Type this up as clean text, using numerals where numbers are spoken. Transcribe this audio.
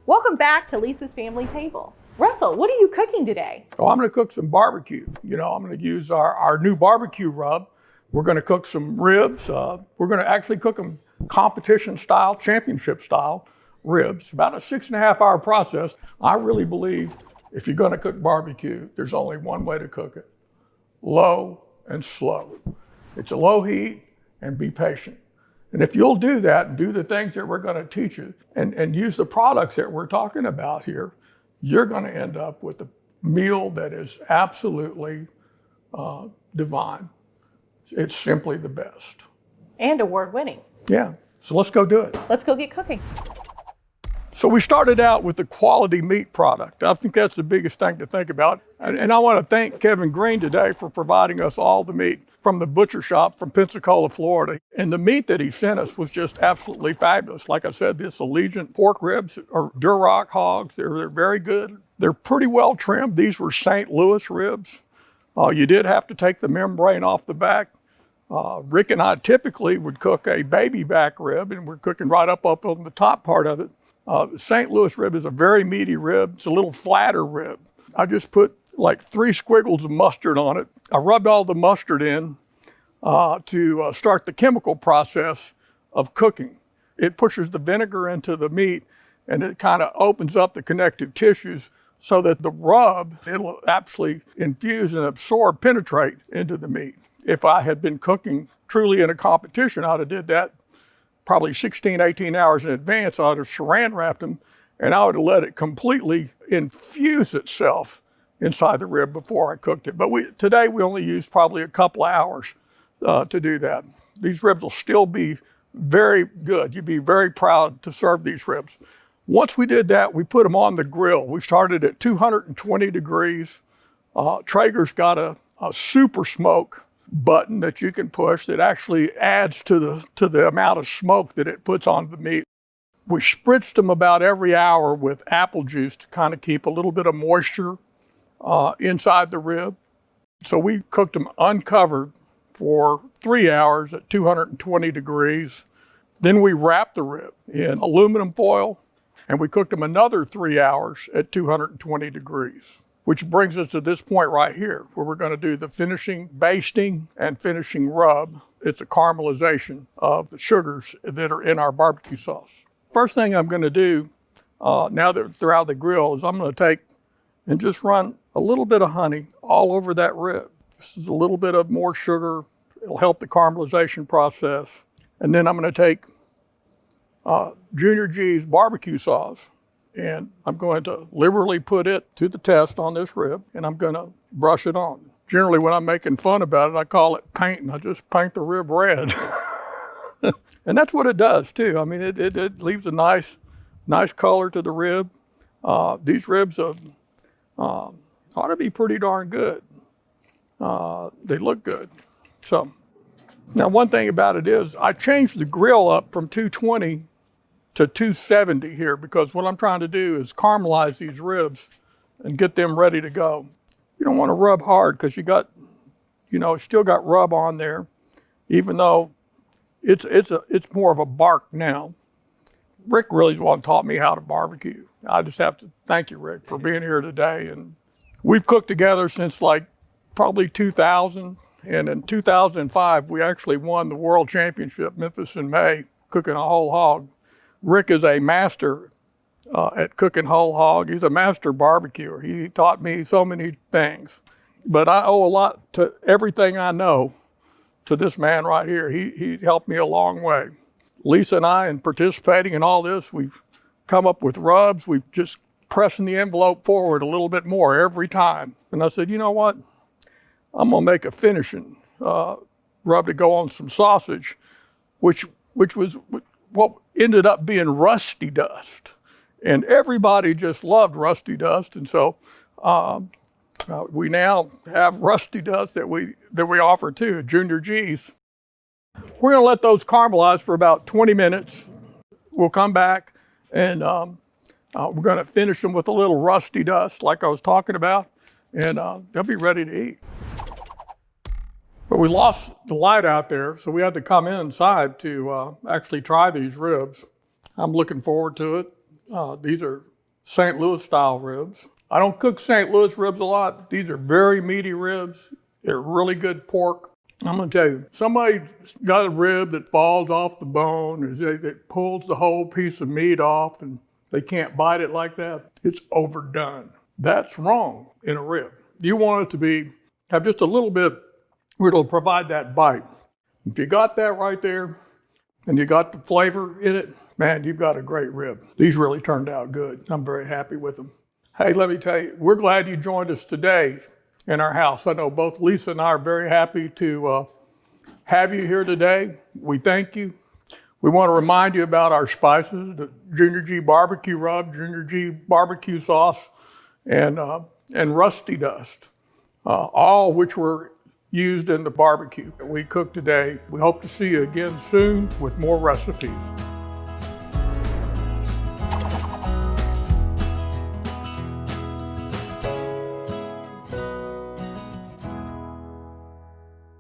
Welcome back to Lisa's Family Table. Russell, what are you cooking today? Oh, I'm going to cook some barbecue. I'm going to use our new BBQ Rub. We're going to cook some ribs. We're going to actually cook them competition style, championship style ribs. About a 6.5 hour process. I really believe if you're going to cook barbecue, there's only one way to cook it: low and slow. It's a low heat and be patient. And if you'll do that and do the things that we're going to teach you and use the products that we're talking about here, you're going to end up with a meal that is absolutely divine. It's simply the best. And award-winning. Yeah, so let's go do it. Let's go get cooking. So we started out with the quality meat product. I think that's the biggest thing to think about. And I want to thank Kevin Green today for providing us all the meat from the butcher shop from Pensacola, Florida. And the meat that he sent us was just absolutely fabulous. Like I said, this Allegiant pork ribs are Duroc hogs. They're very good. They're pretty well trimmed. These were St. Louis ribs. You did have to take the membrane off the back. Rick and I typically would cook a baby back rib, and we're cooking right up on the top part of it. The St. Louis rib is a very meaty rib. It's a little flatter rib. I just put like 3 squiggles of mustard on it. I rubbed all the mustard in to start the chemical process of cooking. It pushes the vinegar into the meat, and it kind of opens up the connective tissues so that the rub, it'll actually infuse and absorb, penetrate into the meat. If I had been cooking truly in a competition, I'd have did that probably 16, 18 hours in advance. I'd have saran wrapped them, and I would have let it completely infuse itself inside the rib before I cooked it. But today we only used probably a couple of hours to do that. These ribs will still be very good. You'd be very proud to serve these ribs. Once we did that, we put them on the grill. We started at 220 degrees. Traeger's got a super smoke button that you can push that actually adds to the amount of smoke that it puts on the meat. We spritzed them about every hour with apple juice to kind of keep a little bit of moisture inside the rib. So we cooked them uncovered for 3 hours at 220 degrees. Then we wrapped the rib in aluminum foil, and we cooked them another 3 hours at 220 degrees. Which brings us to this point right here, where we're going to do the finishing, basting, and finishing rub. It's a caramelization of the sugars that are in our barbecue sauce. First thing I'm going to do, now that they're out of the grill, is I'm going to take and just run a little bit of honey all over that rib. This is a little bit of more sugar. It'll help the caramelization process. And then I'm going to take Junior G's barbecue sauce, and I'm going to liberally put it to the test on this rib, and I'm going to brush it on. Generally, when I'm making fun about it, I call it painting. I just paint the rib red. And that's what it does, too. I mean, it leaves a nice color to the rib. These ribs ought to be pretty darn good. They look good. So, now one thing about it is I changed the grill up from 220 to 270 here, because what I'm trying to do is caramelize these ribs and get them ready to go. You don't want to rub hard because it's still got rub on there, even though it's more of a bark now. Rick really is what taught me how to barbecue. I just have to thank you, Rick, for being here today. And we've cooked together since like probably 2000. And in 2005, we actually won the world championship, Memphis in May, cooking a whole hog. Rick is a master at cooking whole hog. He's a master barbecuer. He taught me so many things. But I owe a lot to everything I know to this man right here. He helped me a long way. Lisa and I, in participating in all this, we've come up with rubs. We've just pressing the envelope forward a little bit more every time. And I said, you know what? I'm gonna make a finishing rub to go on some sausage, which was what ended up being rusty dust. And everybody just loved rusty dust. And so we now have rusty dust that we offer too at Junior G's. We're gonna let those caramelize for about 20 minutes. We'll come back and we're gonna finish them with a little rusty dust like I was talking about, and they'll be ready to eat. But we lost the light out there, so we had to come inside to actually try these ribs. I'm looking forward to it. These are St. Louis style ribs. I don't cook St. Louis ribs a lot. These are very meaty ribs. They're really good pork. I'm gonna tell you, somebody's got a rib that falls off the bone, or that pulls the whole piece of meat off and they can't bite it like that. It's overdone. That's wrong in a rib. You want it to have just a little bit where it'll provide that bite. If you got that right there and you got the flavor in it, man, you've got a great rib. These really turned out good. I'm very happy with them. Hey, let me tell you, we're glad you joined us today in our house. I know both Lisa and I are very happy to have you here today. We thank you. We want to remind you about our spices, the Junior G BBQ Rub, Junior G barbecue sauce, and Rusty Dust, all which were used in the barbecue that we cooked today. We hope to see you again soon with more recipes.